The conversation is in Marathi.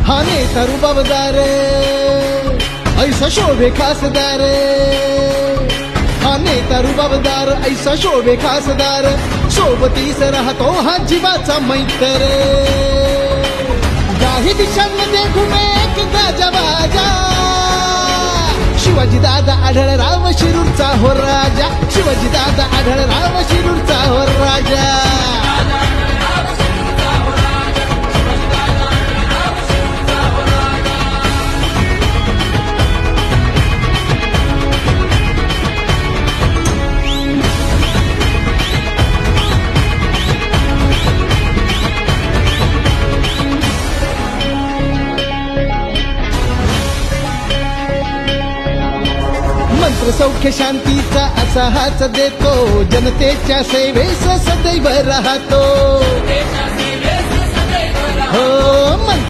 हा नेता रुबाबदार ऐसा शोभे खासदार, हा नेता रुबाबदार ऐसा शोभे खासदार, सोबतीस राहतो हा जीवाचा मैत्र, काही दिशांमध्ये घुमे एक गाजावाजा, शिवाजी दादा आढळराव शिरूरचा हो राजा, शिवाजी दादा आढळराव शिरूरचा हो राजा. मंत्र सौख्य शांतीचा असा हाच देतो, जनतेच्या सेवेस सदैव राहतो.